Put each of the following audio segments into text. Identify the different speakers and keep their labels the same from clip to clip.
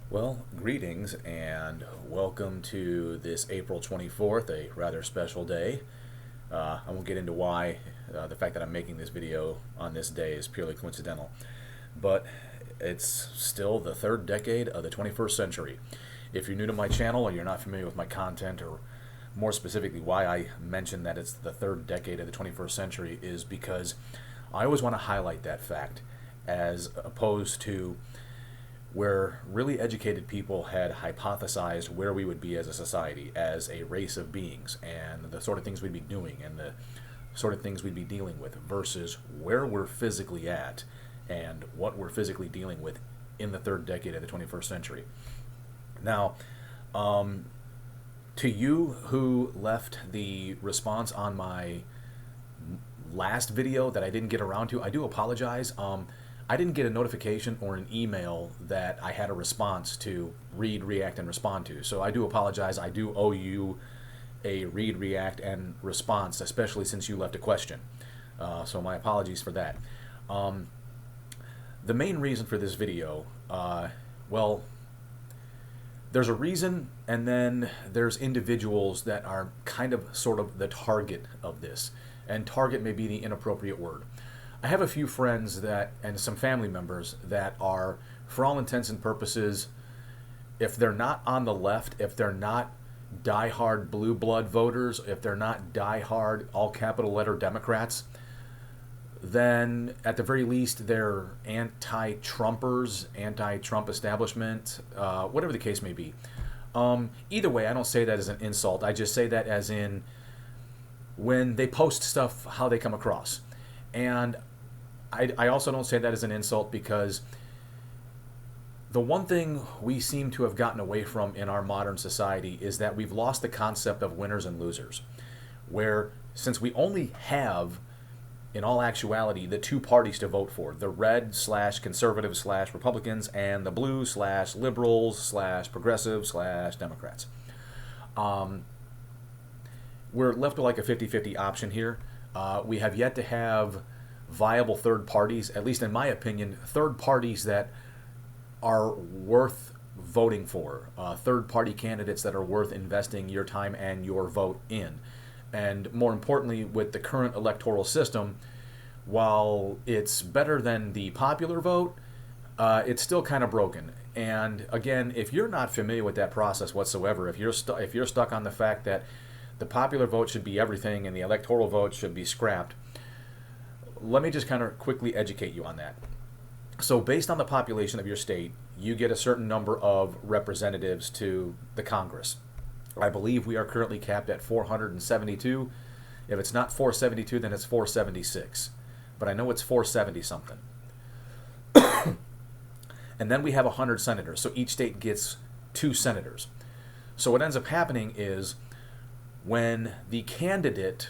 Speaker 1: Well, greetings and welcome to this April 24th, a rather special day. I won't get into why the fact that I'm making this video on this day is purely coincidental, but it's still the third decade of the 21st century. If you're new to my channel or you're not familiar with my content, or more specifically why I mention that it's the third decade of the 21st century, is because I always want to highlight that fact as opposed to where really educated people had hypothesized where we would be as a society, as a race of beings, and the sort of things we'd be doing, and the sort of things we'd be dealing with, versus where we're physically at and what we're physically dealing with in the third decade of the 21st century. Now, to you who left the response on my last video that I didn't get around to, I do apologize. I didn't get a notification or an email that I had a response to read, react, and respond to. So I do apologize. I do owe you a read, react, and response, especially since you left a question. So my apologies for that. The main reason for this video, well, there's a reason, and then there's individuals that are kind of sort of the target of this. And target may be the inappropriate word. I have a few friends that, and some family members that are, for all intents and purposes, if they're not on the left, if they're not diehard blue blood voters, if they're not diehard all capital letter Democrats, then at the very least they're anti-Trumpers, anti-Trump establishment, whatever the case may be. Either way, I don't say that as an insult. I just say that as in when they post stuff, how they come across. And I also don't say that as an insult, because the one thing we seem to have gotten away from in our modern society is that we've lost the concept of winners and losers, where since we only have, in all actuality, the two parties to vote for, the red slash conservative slash Republicans and the blue slash liberals slash progressive slash Democrats, we're left with like a 50-50 option here. We have yet to have viable third parties, at least in my opinion, third parties that are worth voting for, third party candidates that are worth investing your time and your vote in. And more importantly, with the current electoral system, while it's better than the popular vote, it's still kind of broken. And again, if you're not familiar with that process whatsoever, if you're stuck on the fact that the popular vote should be everything and the electoral vote should be scrapped, let me just kind of quickly educate you on that. So based on the population of your state, you get a certain number of representatives to the Congress. I believe we are currently capped at 472. If it's not 472, then it's 476. But I know it's 470 something. And then we have 100 senators. So each state gets 2 senators. So what ends up happening is when the candidate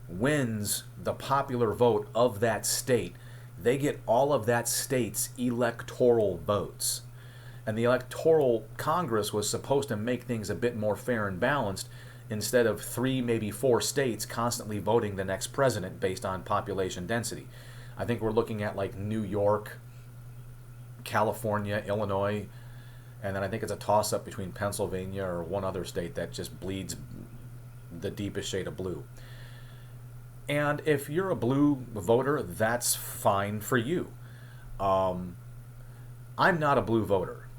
Speaker 1: wins the popular vote of that state, they get all of that state's electoral votes. And the electoral Congress was supposed to make things a bit more fair and balanced, instead of 3, maybe 4 states constantly voting the next president based on population density. I think we're looking at like New York, California, Illinois, and then I think it's a toss-up between Pennsylvania or one other state that just bleeds the deepest shade of blue. And if you're a blue voter, that's fine for you. I'm not a blue voter.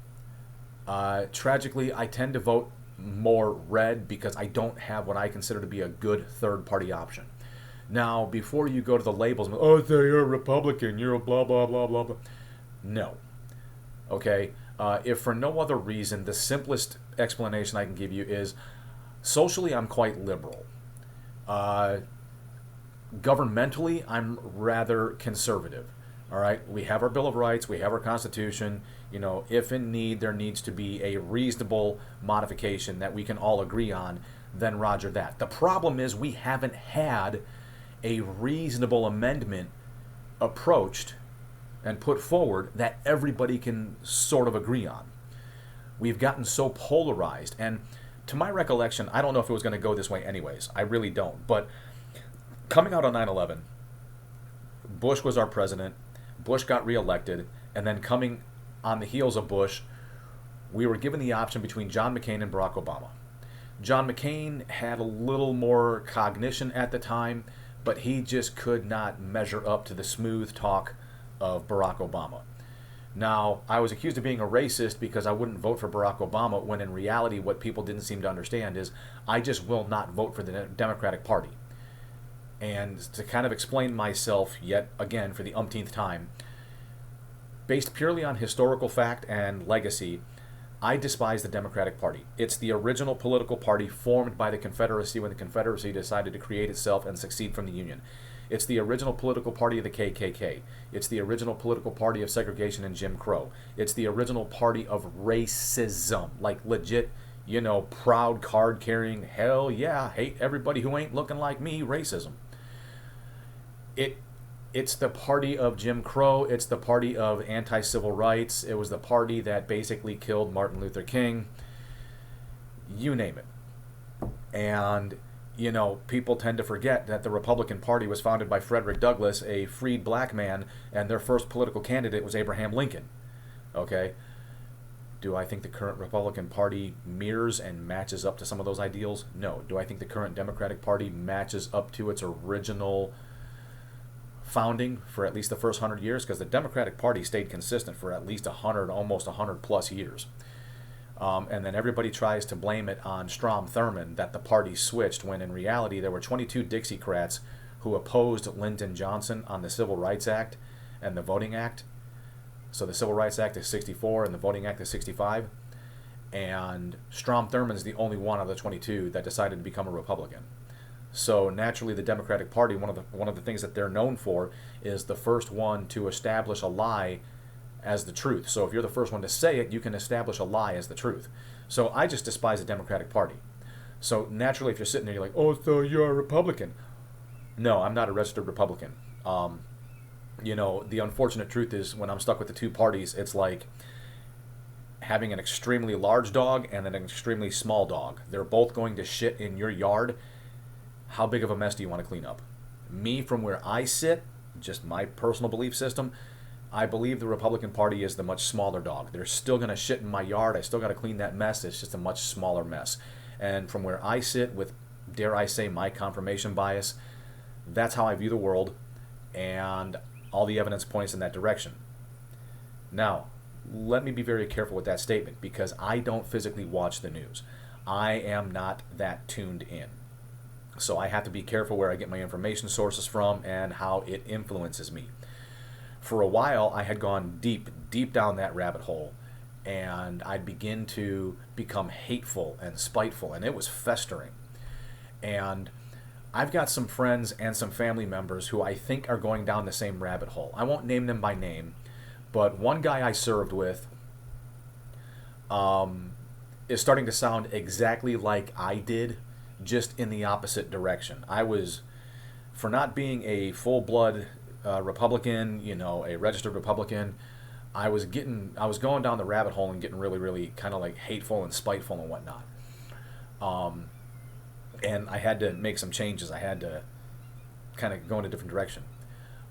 Speaker 1: Tragically, I tend to vote more red because I don't have what I consider to be a good third-party option. Now, before you go to the labels, oh, so you're a Republican, you're a blah, blah, blah, blah, blah. No. Okay? If for no other reason, the simplest explanation I can give you is socially, I'm quite liberal. Governmentally, I'm rather conservative. All right, we have our Bill of Rights, we have our Constitution. You know, if in need there needs to be a reasonable modification that we can all agree on, then roger that. The problem is we haven't had a reasonable amendment approached and put forward that everybody can sort of agree on. We've gotten so polarized, and to my recollection, I don't know if it was going to go this way anyways. I really don't. But coming out on 9/11, Bush was our president. Bush got reelected, and then coming on the heels of Bush we were given the option between John McCain and Barack Obama. John McCain had a little more cognition at the time, but he just could not measure up to the smooth talk of Barack Obama. Now, I was accused of being a racist because I wouldn't vote for Barack Obama, when in reality what people didn't seem to understand is I just will not vote for the Democratic Party. And to kind of explain myself yet again for the umpteenth time, based purely on historical fact and legacy, I despise the Democratic Party. It's the original political party formed by the Confederacy when the Confederacy decided to create itself and succeed from the Union. It's the original political party of the KKK. It's the original political party of segregation and Jim Crow. It's the original party of racism. Like legit, proud card-carrying, hell yeah, hate everybody who ain't looking like me, racism. It's the party of Jim Crow. It's the party of anti-civil rights. It was the party that basically killed Martin Luther King. You name it. And, people tend to forget that the Republican Party was founded by Frederick Douglass, a freed black man, and their first political candidate was Abraham Lincoln. Okay? Do I think the current Republican Party mirrors and matches up to some of those ideals? No. Do I think the current Democratic Party matches up to its original founding for at least the first 100 years? Because the Democratic Party stayed consistent for at least 100, almost 100 plus years. And then everybody tries to blame it on Strom Thurmond that the party switched, when in reality there were 22 Dixiecrats who opposed Lyndon Johnson on the Civil Rights Act and the Voting Act. So the Civil Rights Act is 64 and the Voting Act is 65. And Strom Thurmond is the only one of the 22 that decided to become a Republican. So naturally, the Democratic Party, one of the things that they're known for is the first one to establish a lie as the truth. So if you're the first one to say it, you can establish a lie as the truth. So I just despise the Democratic Party. So naturally, if you're sitting there, you're like, oh, so you're a Republican. No, I'm not a registered Republican. The unfortunate truth is when I'm stuck with the two parties, it's like having an extremely large dog and an extremely small dog. They're both going to shit in your yard. How big of a mess do you want to clean up? Me, from where I sit, just my personal belief system, I believe the Republican Party is the much smaller dog. They're still going to shit in my yard. I still got to clean that mess. It's just a much smaller mess. And from where I sit with, dare I say, my confirmation bias, that's how I view the world, and all the evidence points in that direction. Now, let me be very careful with that statement, because I don't physically watch the news. I am not that tuned in. So I have to be careful where I get my information sources from and how it influences me. For a while, I had gone deep down that rabbit hole, and I'd begin to become hateful and spiteful, and it was festering. And I've got some friends and some family members who I think are going down the same rabbit hole. I won't name them by name, but one guy I served with is starting to sound exactly like I did, just in the opposite direction. I was, for not being a full-blood Republican, a registered Republican, I was going down the rabbit hole and getting really, really kind of like hateful and spiteful and whatnot. And I had to make some changes. I had to kind of go in a different direction.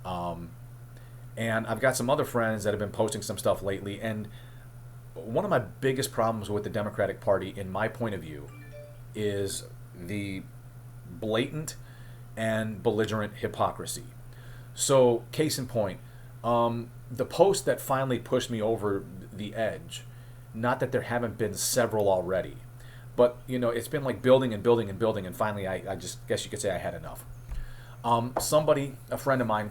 Speaker 1: And I've got some other friends that have been posting some stuff lately, and one of my biggest problems with the Democratic Party, in my point of view, is the blatant and belligerent hypocrisy. So, case in point, the post that finally pushed me over the edge, not that there haven't been several already, but, it's been like building and building and building, and finally I just guess you could say I had enough. Somebody, a friend of mine,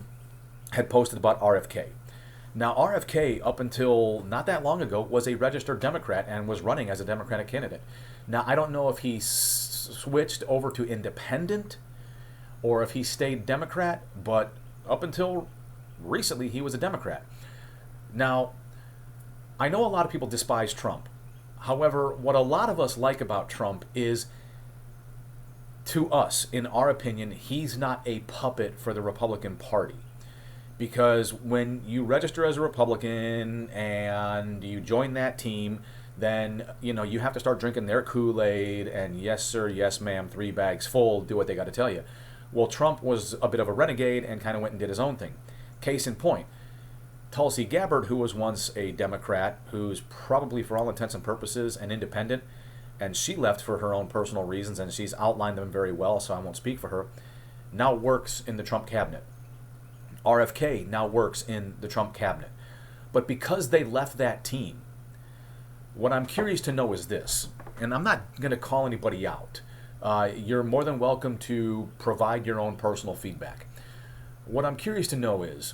Speaker 1: had posted about RFK. Now, RFK, up until not that long ago, was a registered Democrat and was running as a Democratic candidate. Now, I don't know if he switched over to independent or if he stayed Democrat, but up until recently, he was a Democrat. Now, I know a lot of people despise Trump. However, what a lot of us like about Trump is, to us, in our opinion, he's not a puppet for the Republican Party. Because when you register as a Republican and you join that team, then, you have to start drinking their Kool-Aid and yes, sir, yes, ma'am, 3 bags full, do what they got to tell you. Well, Trump was a bit of a renegade and kind of went and did his own thing. Case in point, Tulsi Gabbard, who was once a Democrat, who's probably for all intents and purposes an independent, and she left for her own personal reasons, and she's outlined them very well, so I won't speak for her, now works in the Trump cabinet. RFK now works in the Trump cabinet. But because they left that team, what I'm curious to know is this, and I'm not going to call anybody out. You're more than welcome to provide your own personal feedback. What I'm curious to know is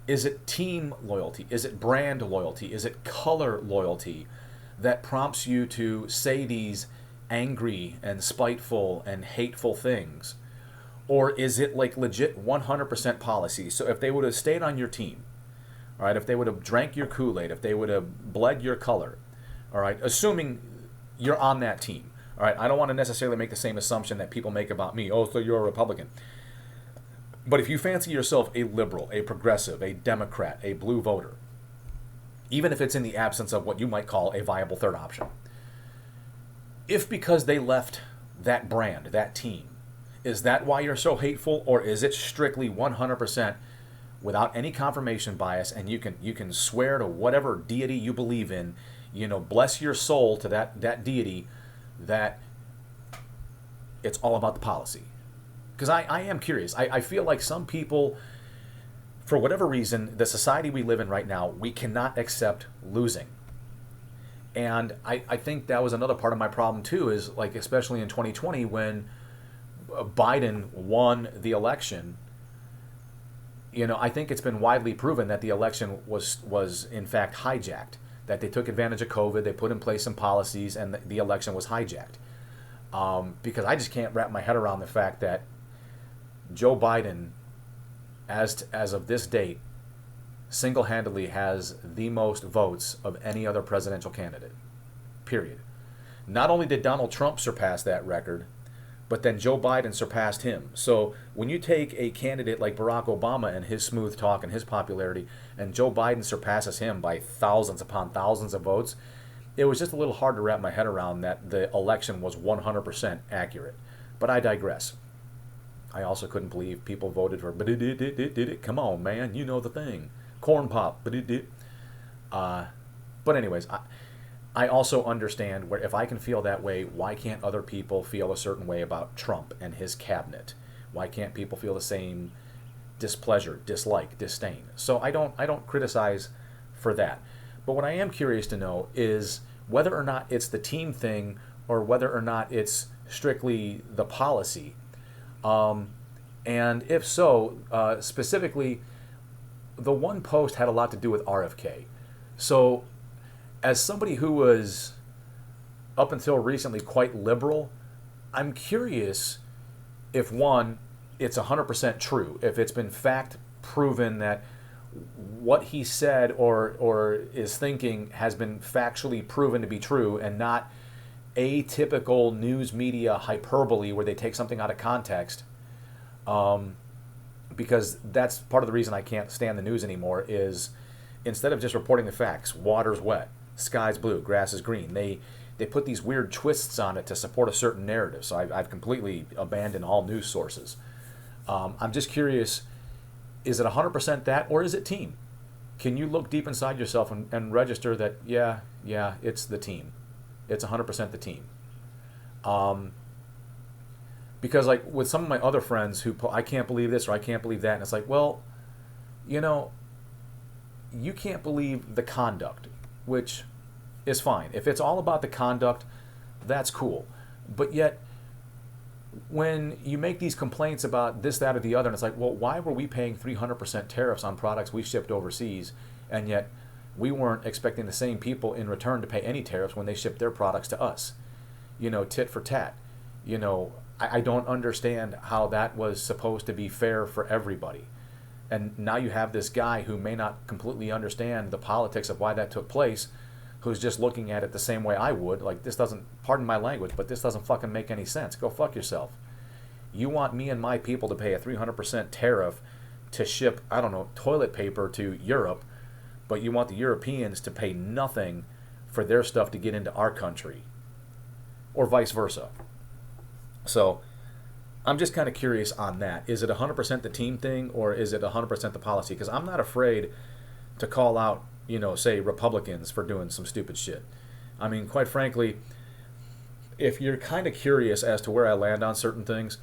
Speaker 1: it team loyalty? Is it brand loyalty? Is it color loyalty that prompts you to say these angry and spiteful and hateful things? Or is it like legit 100% policy? So if they would have stayed on your team, all right, if they would have drank your Kool-Aid, if they would have bled your color, all right, assuming you're on that team, all right, I don't want to necessarily make the same assumption that people make about me. Oh, so you're a Republican. But if you fancy yourself a liberal, a progressive, a Democrat, a blue voter, even if it's in the absence of what you might call a viable third option, if because they left that brand, that team, is that why you're so hateful, or is it strictly 100% without any confirmation bias, and you can swear to whatever deity you believe in, bless your soul to that deity, that it's all about the policy? Because I am curious. I feel like some people, for whatever reason, the society we live in right now, we cannot accept losing. And I think that was another part of my problem too, is like, especially in 2020 when Biden won the election, I think it's been widely proven that the election was in fact hijacked, that they took advantage of COVID, they put in place some policies, and the election was hijacked. Because I just can't wrap my head around the fact that Joe Biden, as of this date, single-handedly has the most votes of any other presidential candidate, period. Not only did Donald Trump surpass that record, but then Joe Biden surpassed him. So when you take a candidate like Barack Obama and his smooth talk and his popularity, and Joe Biden surpasses him by thousands upon thousands of votes, it was just a little hard to wrap my head around that the election was 100% accurate. But I digress. I also couldn't believe people voted for, but it. Come on, man, you know the thing. Corn pop, but it. But anyways, I also understand where if I can feel that way, why can't other people feel a certain way about Trump and his cabinet? Why can't people feel the same displeasure, dislike, disdain? So I don't criticize for that. But what I am curious to know is whether or not it's the team thing or whether or not it's strictly the policy. And if so, specifically, the one post had a lot to do with RFK. So as somebody who was up until recently quite liberal, I'm curious if, one, it's 100% true, if it's been fact proven that what he said or is thinking has been factually proven to be true and not atypical news media hyperbole where they take something out of context. Because that's part of the reason I can't stand the news anymore, is instead of just reporting the facts, water's wet, sky's blue, grass is green, they put these weird twists on it to support a certain narrative. So I've completely abandoned all news sources. I'm just curious, is it 100% that, or is it team? Can you look deep inside yourself and register that, yeah, it's the team. It's 100% the team. Because like with some of my other friends who I can't believe this or I can't believe that, and it's like, well, you can't believe the conduct, which is fine. If it's all about the conduct, that's cool. But yet, when you make these complaints about this, that, or the other, and it's like, well, why were we paying 300% tariffs on products we shipped overseas, and yet we weren't expecting the same people in return to pay any tariffs when they shipped their products to us? Tit for tat. I don't understand how that was supposed to be fair for everybody. And now you have this guy who may not completely understand the politics of why that took place, who's just looking at it the same way I would. Like, this doesn't, pardon my language, but this doesn't fucking make any sense. Go fuck yourself. You want me and my people to pay a 300% tariff to ship, I don't know, toilet paper to Europe, but you want the Europeans to pay nothing for their stuff to get into our country, or vice versa. So I'm just kind of curious on that. Is it 100% the team thing, or is it 100% the policy? Because I'm not afraid to call out, say Republicans for doing some stupid shit. I mean, quite frankly, if you're kind of curious as to where I land on certain things,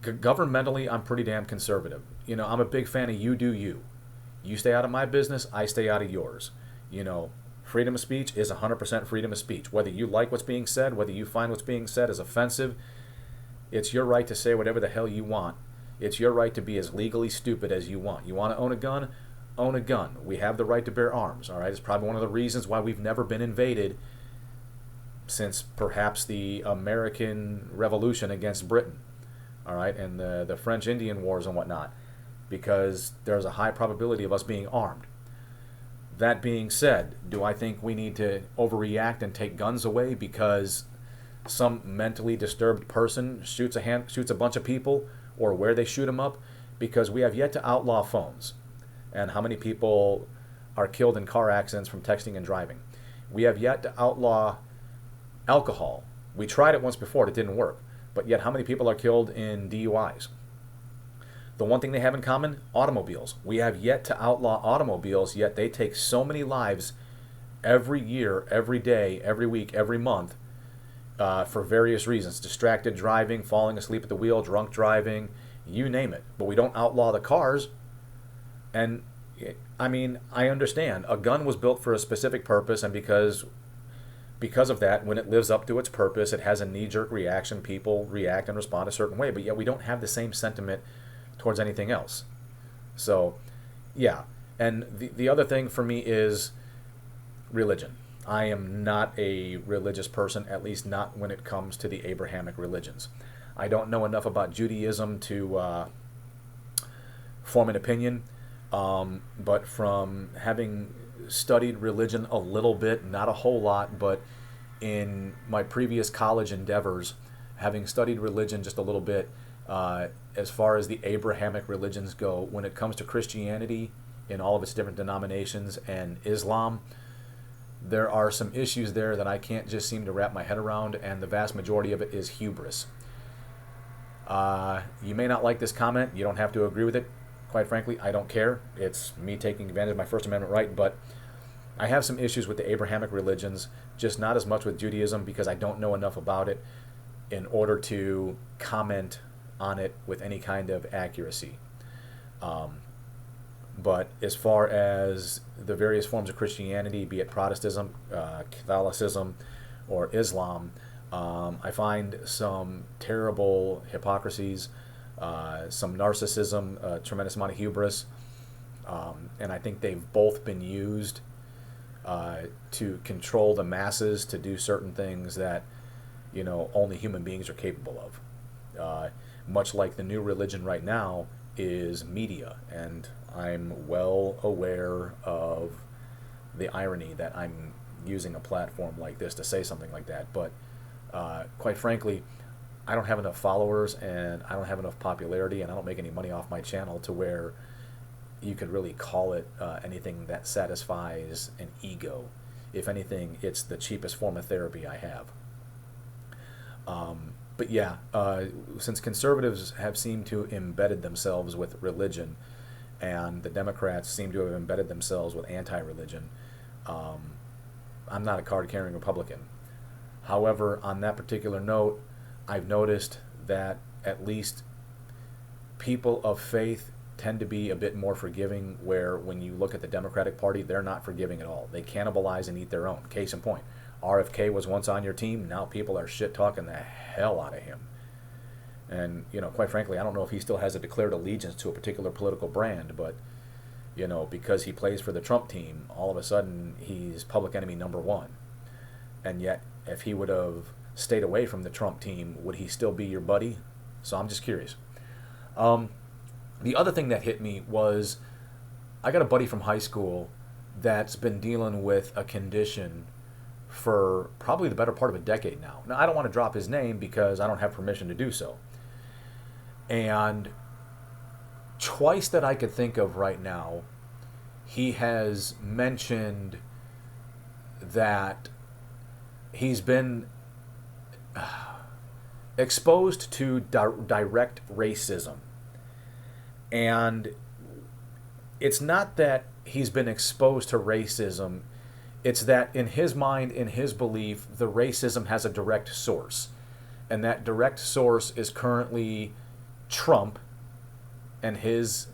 Speaker 1: governmentally, I'm pretty damn conservative. I'm a big fan of you do you. You stay out of my business, I stay out of yours. Freedom of speech is 100% freedom of speech. Whether you like what's being said, whether you find what's being said is offensive, it's your right to say whatever the hell you want. It's your right to be as legally stupid as you want. You want to own a gun? Own a gun. We have the right to bear arms, all right? It's probably one of the reasons why we've never been invaded since perhaps the American Revolution against Britain, all right, and the French Indian Wars and whatnot, because there's a high probability of us being armed. That being said, do I think we need to overreact and take guns away because some mentally disturbed person shoots a bunch of people, or where they shoot them up? Because we have yet to outlaw phones. And how many people are killed in car accidents from texting and driving? We have yet to outlaw alcohol. We tried it once before, it didn't work. But yet how many people are killed in DUIs? The one thing they have in common, automobiles. We have yet to outlaw automobiles, yet they take so many lives every year, every day, every week, every month, for various reasons. Distracted driving, falling asleep at the wheel, drunk driving, you name it. But we don't outlaw the cars. And, I mean, I understand. A gun was built for a specific purpose, and because of that, when it lives up to its purpose, it has a knee-jerk reaction. People react and respond a certain way, but yet we don't have the same sentiment towards anything else. So, yeah. And the other thing for me is religion. I am not a religious person, at least not when it comes to the Abrahamic religions. I don't know enough about Judaism to form an opinion, but from having studied religion a little bit, not a whole lot, but in my previous college endeavors, having studied religion just a little bit, as far as the Abrahamic religions go, when it comes to Christianity in all of its different denominations and Islam, there are some issues there that I can't just seem to wrap my head around, and the vast majority of it is hubris. You may not like this comment. You don't have to agree with it. Quite frankly, I don't care. It's me taking advantage of my First Amendment right, but I have some issues with the Abrahamic religions, just not as much with Judaism because I don't know enough about it in order to comment on it with any kind of accuracy. But as far as the various forms of Christianity, be it Protestantism, Catholicism, or Islam, I find some terrible hypocrisies, some narcissism, a tremendous amount of hubris, and I think they've both been used to control the masses to do certain things that only human beings are capable of. Much like the new religion right now is media, and I'm well aware of the irony that I'm using a platform like this to say something like that, but quite frankly, I don't have enough followers and I don't have enough popularity and I don't make any money off my channel to where you could really call it anything that satisfies an ego. If anything, it's the cheapest form of therapy I have. But yeah, since conservatives have seemed to embedded themselves with religion and the Democrats seem to have embedded themselves with anti-religion, I'm not a card-carrying Republican. However, on that particular note, I've noticed that at least people of faith tend to be a bit more forgiving, where when you look at the Democratic Party, they're not forgiving at all. They cannibalize and eat their own. Case in point, RFK was once on your team, now people are shit-talking the hell out of him. And, quite frankly, I don't know if he still has a declared allegiance to a particular political brand, but, because he plays for the Trump team, all of a sudden he's public enemy number one. And yet, if he would have stayed away from the Trump team, would he still be your buddy? So I'm just curious. The other thing that hit me was I got a buddy from high school that's been dealing with a condition for probably the better part of a decade now. Now, I don't want to drop his name because I don't have permission to do so. And twice that I could think of right now, he has mentioned that he's been exposed to direct racism. And it's not that he's been exposed to racism. It's that in his mind, in his belief, the racism has a direct source. And that direct source is currently Trump and his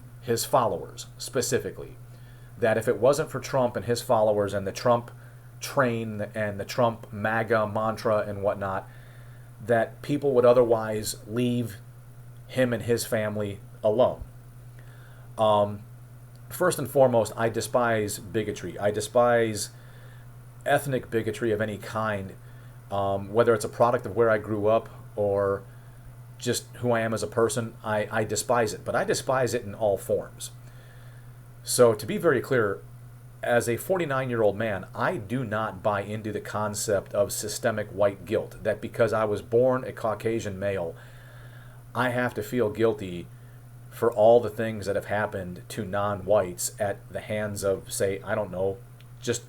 Speaker 1: followers specifically. That if it wasn't for Trump and his followers and the Trump train and the Trump MAGA mantra and whatnot, that people would otherwise leave him and his family alone. First and foremost, I despise bigotry. I despise ethnic bigotry of any kind, whether it's a product of where I grew up or just who I am as a person. I despise it, but I despise it in all forms. So to be very clear, as a 49-year-old man, I do not buy into the concept of systemic white guilt, that because I was born a Caucasian male, I have to feel guilty for all the things that have happened to non-whites at the hands of, say, I don't know, just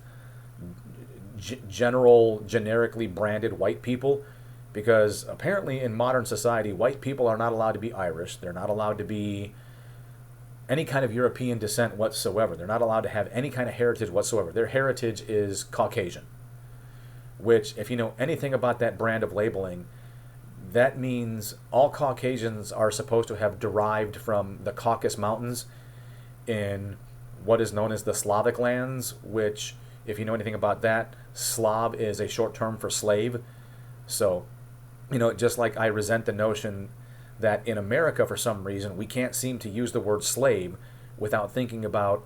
Speaker 1: generically branded white people. Because apparently in modern society, white people are not allowed to be Irish. They're not allowed to be any kind of European descent whatsoever. They're not allowed to have any kind of heritage whatsoever. Their heritage is Caucasian, which, if you know anything about that brand of labeling, that means all Caucasians are supposed to have derived from the Caucasus Mountains in what is known as the Slavic lands, which, if you know anything about that, Slav is a short term for slave. So, just like I resent the notion that in America, for some reason, we can't seem to use the word slave without thinking about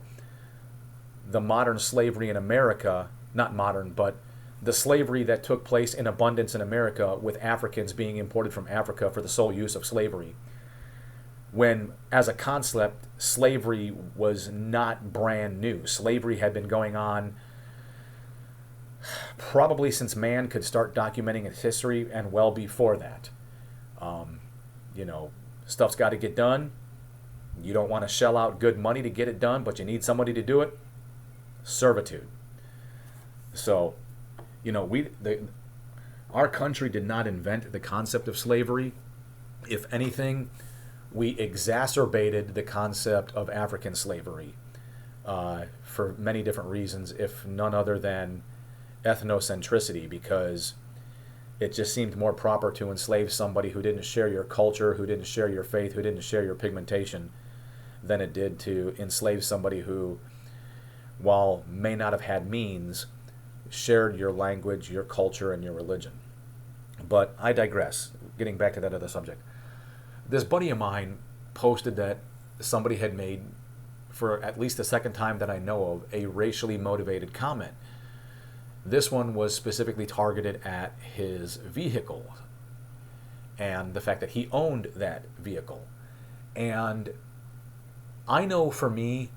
Speaker 1: the modern slavery in America, not modern, but the slavery that took place in abundance in America with Africans being imported from Africa for the sole use of slavery. When, as a concept, slavery was not brand new. Slavery had been going on probably since man could start documenting its history and well before that. Stuff's got to get done. You don't want to shell out good money to get it done, but you need somebody to do it. Servitude. So, our country did not invent the concept of slavery. If anything, we exacerbated the concept of African slavery for many different reasons, if none other than ethnocentricity, because it just seemed more proper to enslave somebody who didn't share your culture, who didn't share your faith, who didn't share your pigmentation, than it did to enslave somebody who, while may not have had means, shared your language, your culture, and your religion. But I digress. Getting back to that other subject. This buddy of mine posted that somebody had made, for at least the second time that I know of, a racially motivated comment. This one was specifically targeted at his vehicle and the fact that he owned that vehicle. And I know for me,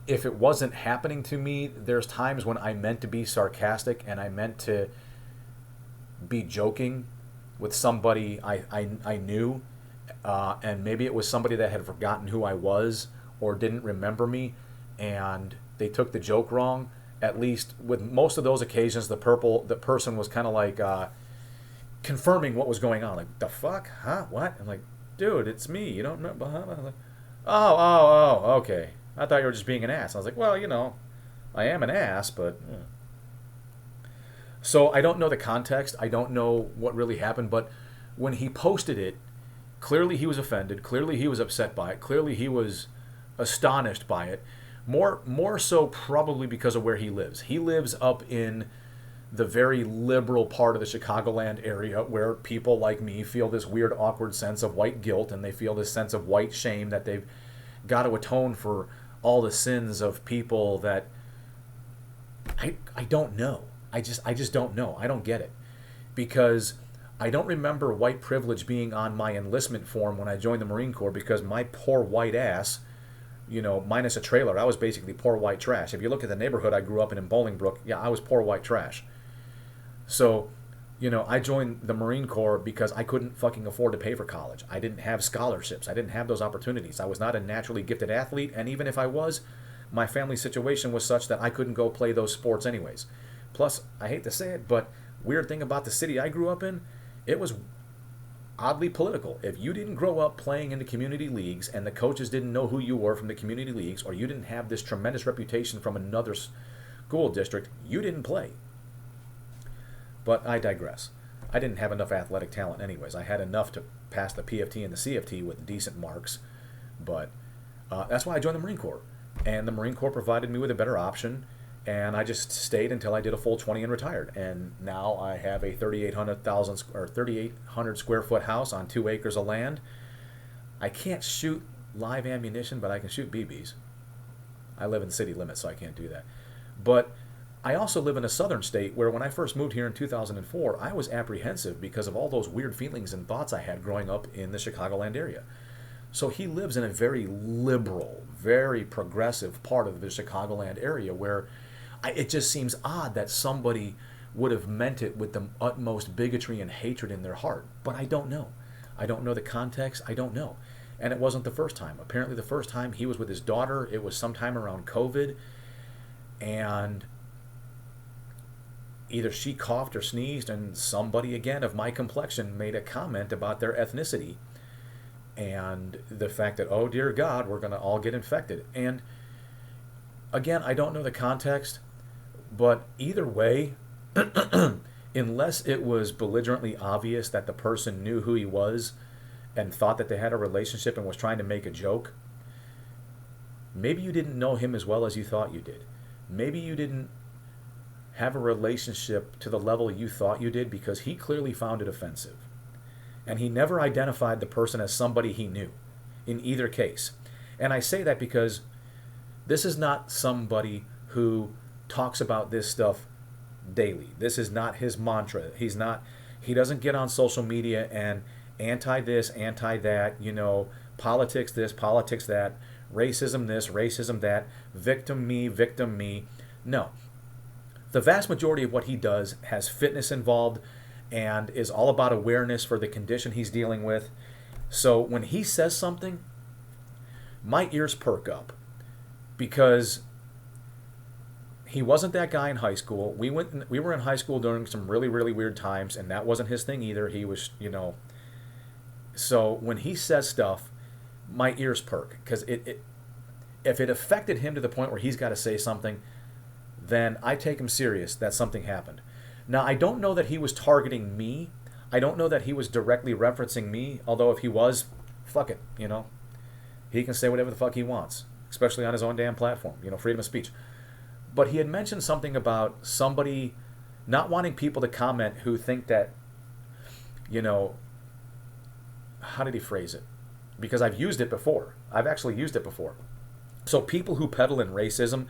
Speaker 1: if it wasn't happening to me, there's times when I meant to be sarcastic and I meant to be joking with somebody I knew, and maybe it was somebody that had forgotten who I was or didn't remember me, and they took the joke wrong. At least with most of those occasions, the person was kind of like confirming what was going on. Like, the fuck? Huh? What? I'm like, dude, it's me. You don't remember? I'm like, oh, okay. I thought you were just being an ass. I was like, well, I am an ass, but... So I don't know the context. I don't know what really happened, but when he posted it, clearly he was offended. Clearly he was upset by it. Clearly he was astonished by it. More so probably because of where he lives. He lives up in the very liberal part of the Chicagoland area where people like me feel this weird, awkward sense of white guilt, and they feel this sense of white shame that they've got to atone for all the sins of people that I don't know. I just don't know. I don't get it. Because I don't remember white privilege being on my enlistment form when I joined the Marine Corps, because my poor white ass, minus a trailer, I was basically poor white trash. If you look at the neighborhood I grew up in Bolingbrook, yeah, I was poor white trash. So, I joined the Marine Corps because I couldn't fucking afford to pay for college. I didn't have scholarships. I didn't have those opportunities. I was not a naturally gifted athlete, and even if I was, my family situation was such that I couldn't go play those sports anyways. Plus, I hate to say it, but weird thing about the city I grew up in, oddly political. If you didn't grow up playing in the community leagues and the coaches didn't know who you were from the community leagues, or you didn't have this tremendous reputation from another school district, you didn't play. But I digress. I didn't have enough athletic talent anyways. I had enough to pass the PFT and the CFT with decent marks, but that's why I joined the Marine Corps. And the Marine Corps provided me with a better option, and I just stayed until I did a full 20 and retired. And now I have a 3,800 square foot house on 2 acres of land. I can't shoot live ammunition, but I can shoot BBs. I live in city limits, so I can't do that. But I also live in a southern state where when I first moved here in 2004, I was apprehensive because of all those weird feelings and thoughts I had growing up in the Chicagoland area. So he lives in a very liberal, very progressive part of the Chicagoland area where it just seems odd that somebody would have meant it with the utmost bigotry and hatred in their heart. But I don't know. I don't know the context. I don't know. And it wasn't the first time. Apparently the first time he was with his daughter, it was sometime around COVID. And either she coughed or sneezed, and somebody, again, of my complexion made a comment about their ethnicity and the fact that, oh, dear God, we're going to all get infected. And again, I don't know the context, but either way, unless it was belligerently obvious that the person knew who he was and thought that they had a relationship and was trying to make a joke, maybe you didn't know him as well as you thought you did. Maybe you didn't have a relationship to the level you thought you did, because he clearly found it offensive. And he never identified the person as somebody he knew in either case. And I say that because this is not somebody who talks about this stuff daily. This is not his mantra. He doesn't get on social media and anti this, anti that, politics this, politics that, racism this, racism that, victim me, victim me. No. The vast majority of what he does has fitness involved and is all about awareness for the condition he's dealing with. So when he says something, my ears perk up, because he wasn't that guy in high school. We were in high school during some really, really weird times, and that wasn't his thing either. He was, So when he says stuff, my ears perk, because if it affected him to the point where he's got to say something, then I take him serious that something happened. Now, I don't know that he was targeting me. I don't know that he was directly referencing me, although if he was, fuck it, He can say whatever the fuck he wants, especially on his own damn platform, freedom of speech. But he had mentioned something about somebody not wanting people to comment who think that, how did he phrase it? Because I've used it before. I've actually used it before. So people who peddle in racism,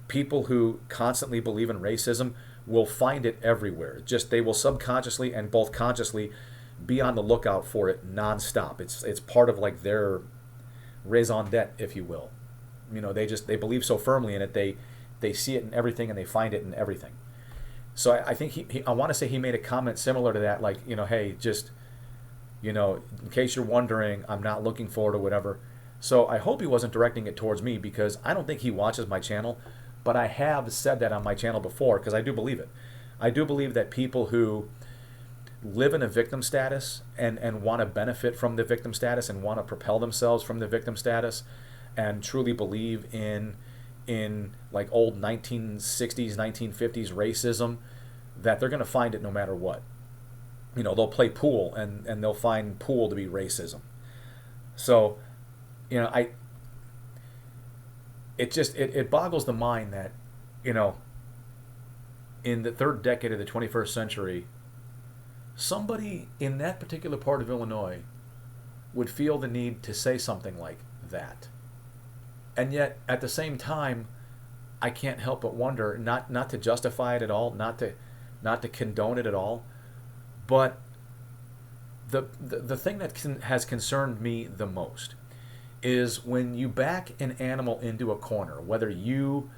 Speaker 1: people who constantly believe in racism, will find it everywhere. Just they will subconsciously and both consciously be on the lookout for it nonstop. It's part of like their raison d'etre, if you will. They believe so firmly in it. They see it in everything and they find it in everything. So I think I want to say he made a comment similar to that, like, hey, just, in case you're wondering, I'm not looking for it or whatever. So I hope he wasn't directing it towards me, because I don't think he watches my channel. But I have said that on my channel before, because I do believe it. I do believe that people who live in a victim status and want to benefit from the victim status and want to propel themselves from the victim status and truly believe in like old 1960s, 1950s racism, that they're going to find it no matter what. They'll play pool and they'll find pool to be racism. So, it boggles the mind that, in the third decade of the 21st century, somebody in that particular part of Illinois would feel the need to say something like that. And yet, at the same time, I can't help but wonder, not to justify it at all, not to condone it at all, but the thing that has concerned me the most is when you back an animal into a corner, whether you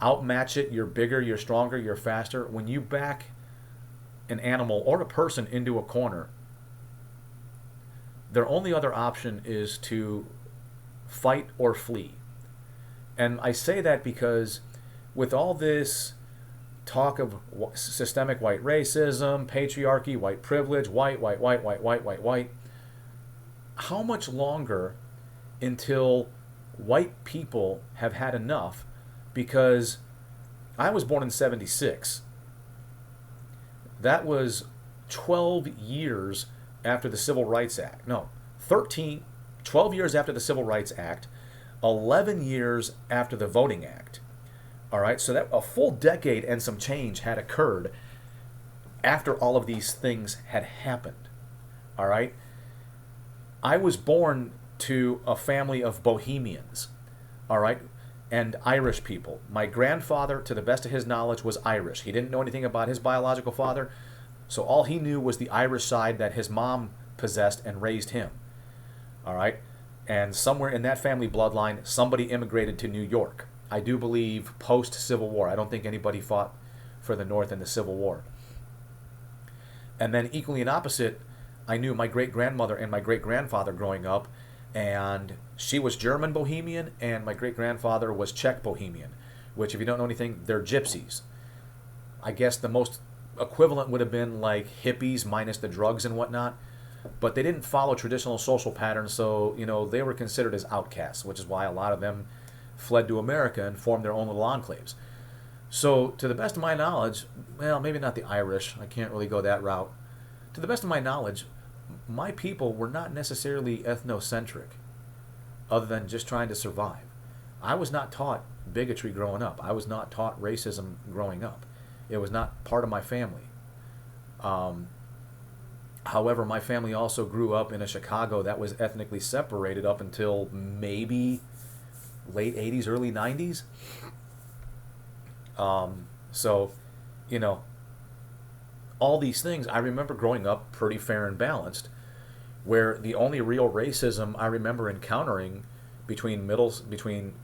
Speaker 1: outmatch it, you're bigger, you're stronger, you're faster, when you back an animal or a person into a corner, their only other option is to fight or flee. And I say that because with all this talk of systemic white racism, patriarchy, white privilege, white, white, white, white, white, white, white. How much longer until white people have had enough? Because I was born in 76. That was 12 years after the Civil Rights Act. No, 12 years after the Civil Rights Act, 11 years after the Voting Act. All right, so that a full decade and some change had occurred after all of these things had happened. All right, I was born to a family of Bohemians. All right, and Irish people. My grandfather, to the best of his knowledge, was Irish. He didn't know anything about his biological father, so all he knew was the Irish side that his mom possessed and raised him. All right, and somewhere in that family bloodline, somebody immigrated to New York. I do believe post-Civil War. I don't think anybody fought for the North in the Civil War. And then equally and opposite, I knew my great-grandmother and my great-grandfather growing up, and she was German Bohemian, and my great-grandfather was Czech Bohemian, which, if you don't know anything, they're gypsies. I guess the most equivalent would have been like hippies minus the drugs and whatnot, but they didn't follow traditional social patterns, so, they were considered as outcasts, which is why a lot of them fled to America and formed their own little enclaves. So, to the best of my knowledge, well, maybe not the Irish, I can't really go that route. To the best of my knowledge, my people were not necessarily ethnocentric, other than just trying to survive. I was not taught bigotry growing up. I was not taught racism growing up. It was not part of my family. However, my family also grew up in a Chicago that was ethnically separated up until maybe late 80s, early 90s. So, all these things, I remember growing up pretty fair and balanced, where the only real racism I remember encountering between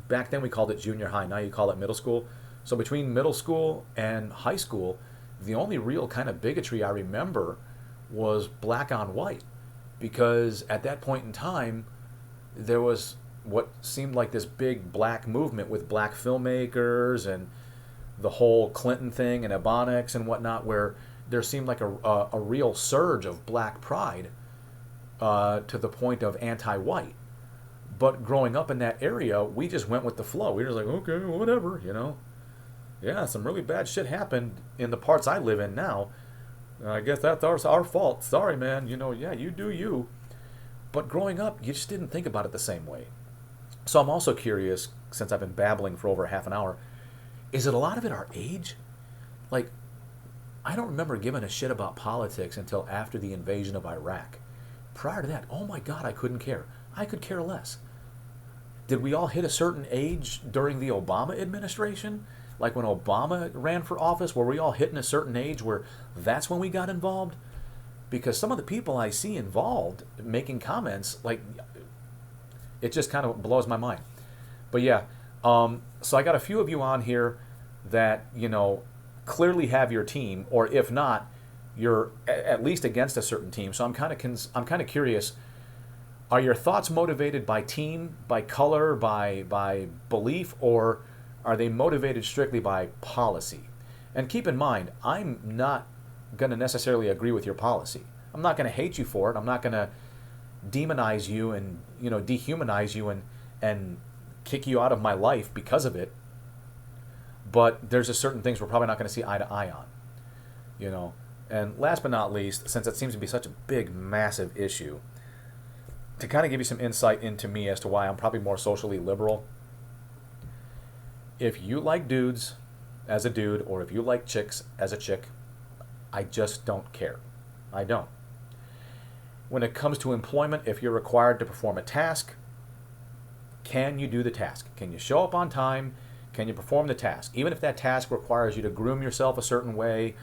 Speaker 1: back then we called it junior high, now you call it middle school. So between middle school and high school, the only real kind of bigotry I remember was black on white, because at that point in time, there was what seemed like this big black movement with black filmmakers and the whole Clinton thing and Ebonics and whatnot, where there seemed like a real surge of black pride to the point of anti-white. But growing up in that area, we just went with the flow. We were just like, okay, whatever, Yeah, some really bad shit happened in the parts I live in now. I guess that's our fault. Sorry, man. Yeah, you do you. But growing up, you just didn't think about it the same way. So I'm also curious, since I've been babbling for over half an hour, is it a lot of it our age? Like, I don't remember giving a shit about politics until after the invasion of Iraq. Prior to that, oh my God, I couldn't care. I could care less. Did we all hit a certain age during the Obama administration? Like when Obama ran for office, were we all hitting a certain age where that's when we got involved? Because some of the people I see involved making comments, like, it just kind of blows my mind. But yeah, so I got a few of you on here that, clearly have your team, or if not, you're at least against a certain team. So I'm kind of curious, are your thoughts motivated by team, by color, by belief, or are they motivated strictly by policy? And keep in mind, I'm not going to necessarily agree with your policy. I'm not going to hate you for it. I'm not going to demonize you and dehumanize you and kick you out of my life because of it. But there's just certain things we're probably not going to see eye to eye on. And last but not least, since it seems to be such a big, massive issue, to kind of give you some insight into me as to why I'm probably more socially liberal. If you like dudes as a dude, or if you like chicks as a chick, I just don't care. I don't. When it comes to employment, if you're required to perform a task, can you do the task? Can you show up on time? Can you perform the task? Even if that task requires you to groom yourself a certain way,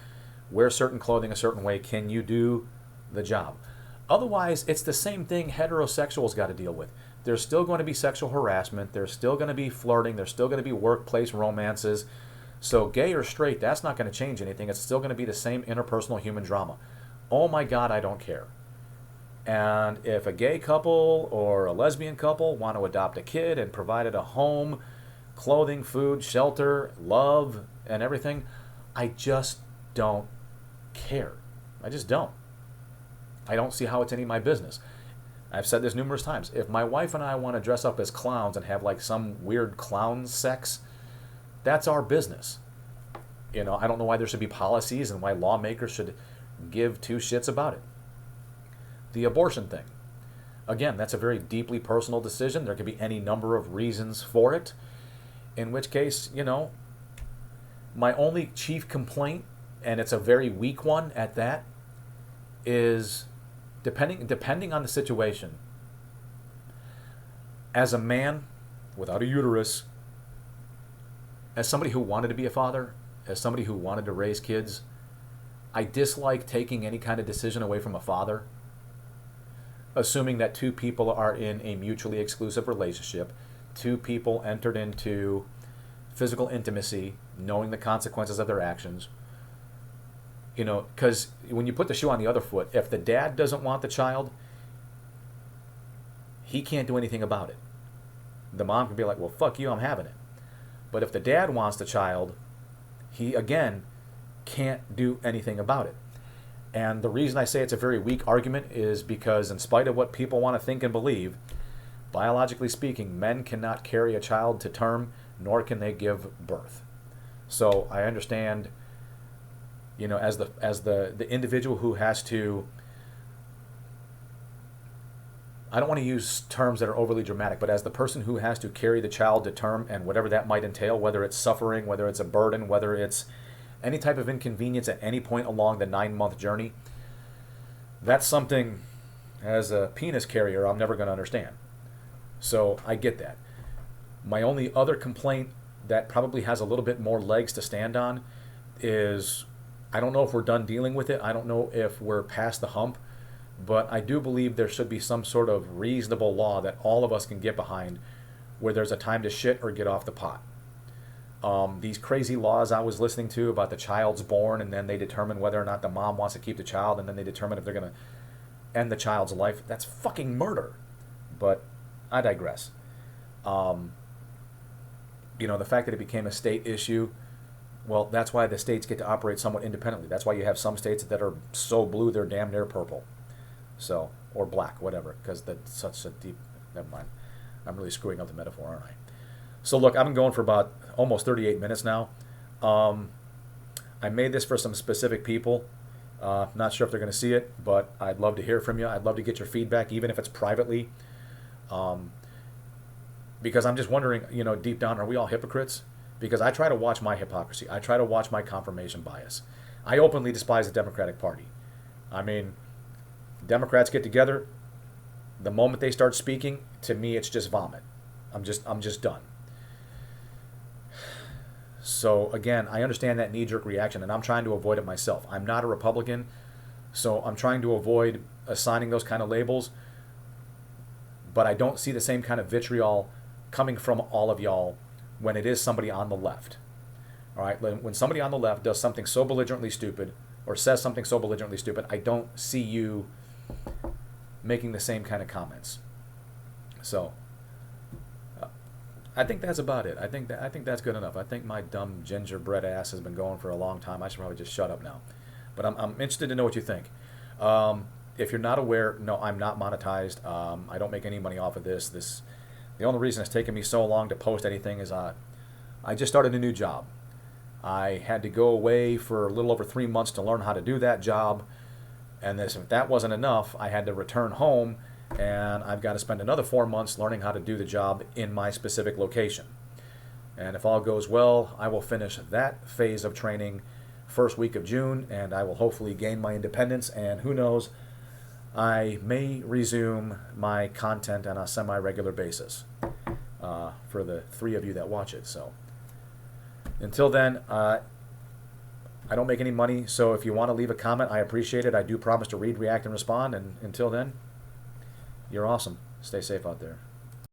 Speaker 1: wear certain clothing a certain way, can you do the job? Otherwise, it's the same thing heterosexuals got to deal with. There's still going to be sexual harassment. There's still going to be flirting. There's still going to be workplace romances. So gay or straight, that's not going to change anything. It's still going to be the same interpersonal human drama. Oh my God, I don't care. And if a gay couple or a lesbian couple want to adopt a kid and provide it a home, clothing, food, shelter, love, and everything, I just don't care. I just don't. I don't see how it's any of my business. I've said this numerous times. If my wife and I want to dress up as clowns and have like some weird clown sex, that's our business. You know, I don't know why there should be policies and why lawmakers should give two shits about it. The abortion thing. Again, that's a very deeply personal decision. There could be any number of reasons for it. In which case, you know, my only chief complaint, and it's a very weak one at that, is depending on the situation. As a man without a uterus, as somebody who wanted to be a father, as somebody who wanted to raise kids, I dislike taking any kind of decision away from a father, assuming that two people are in a mutually exclusive relationship, two people entered into physical intimacy, knowing the consequences of their actions. You know, because when you put the shoe on the other foot, if the dad doesn't want the child, he can't do anything about it. The mom can be like, well, fuck you, I'm having it. But if the dad wants the child, he, again, can't do anything about it. And the reason I say it's a very weak argument is because, in spite of what people want to think and believe, biologically speaking, men cannot carry a child to term, nor can they give birth. So I understand, you know, as the individual who has to, I don't want to use terms that are overly dramatic, but as the person who has to carry the child to term and whatever that might entail, whether it's suffering, whether it's a burden, whether it's any type of inconvenience at any point along the 9-month journey, that's something, as a penis carrier, I'm never going to understand. So I get that. My only other complaint that probably has a little bit more legs to stand on is, I don't know if we're done dealing with it. I don't know if we're past the hump, but I do believe there should be some sort of reasonable law that all of us can get behind, where there's a time to shit or get off the pot. These crazy laws I was listening to about the child's born, and then they determine whether or not the mom wants to keep the child, and then they determine if they're going to end the child's life. That's fucking murder. But I digress. You know, the fact that it became a state issue, well, that's why the states get to operate somewhat independently. That's why you have some states that are so blue they're damn near purple. So, or black, whatever, because that's such a deep, never mind. I'm really screwing up the metaphor, aren't I? So look, I've been going for about almost 38 minutes now. I made this for some specific people. Not sure if they're going to see it, but I'd love to hear from you. I'd love to get your feedback, even if it's privately. Because I'm just wondering, you know, deep down, are we all hypocrites? Because I try to watch my hypocrisy. I try to watch my confirmation bias. I openly despise the Democratic Party. I mean, Democrats get together. The moment they start speaking, to me, it's just vomit. I'm just done. So again, I understand that knee-jerk reaction, and I'm trying to avoid it myself. I'm not a Republican, so I'm trying to avoid assigning those kind of labels. But I don't see the same kind of vitriol coming from all of y'all when it is somebody on the left. All right, when somebody on the left does something so belligerently stupid, or says something so belligerently stupid, I don't see you making the same kind of comments. So I think that's about it. I think that's good enough. I think my dumb gingerbread ass has been going for a long time. I should probably just shut up now. But I'm interested to know what you think. If you're not aware, no, I'm not monetized. I don't make any money off of this. The only reason it's taken me so long to post anything is I just started a new job. I had to go away for a little over 3 months to learn how to do that job. And if that wasn't enough, I had to return home, and I've got to spend another 4 months learning how to do the job in my specific location. And if all goes well, I will finish that phase of training first week of June, and I will hopefully gain my independence, and who knows, I may resume my content on a semi-regular basis for the 3 of you that watch it. So until then, I don't make any money, so if you want to leave a comment, I appreciate it. I do promise to read, react, and respond, and until then, you're awesome. Stay safe out there.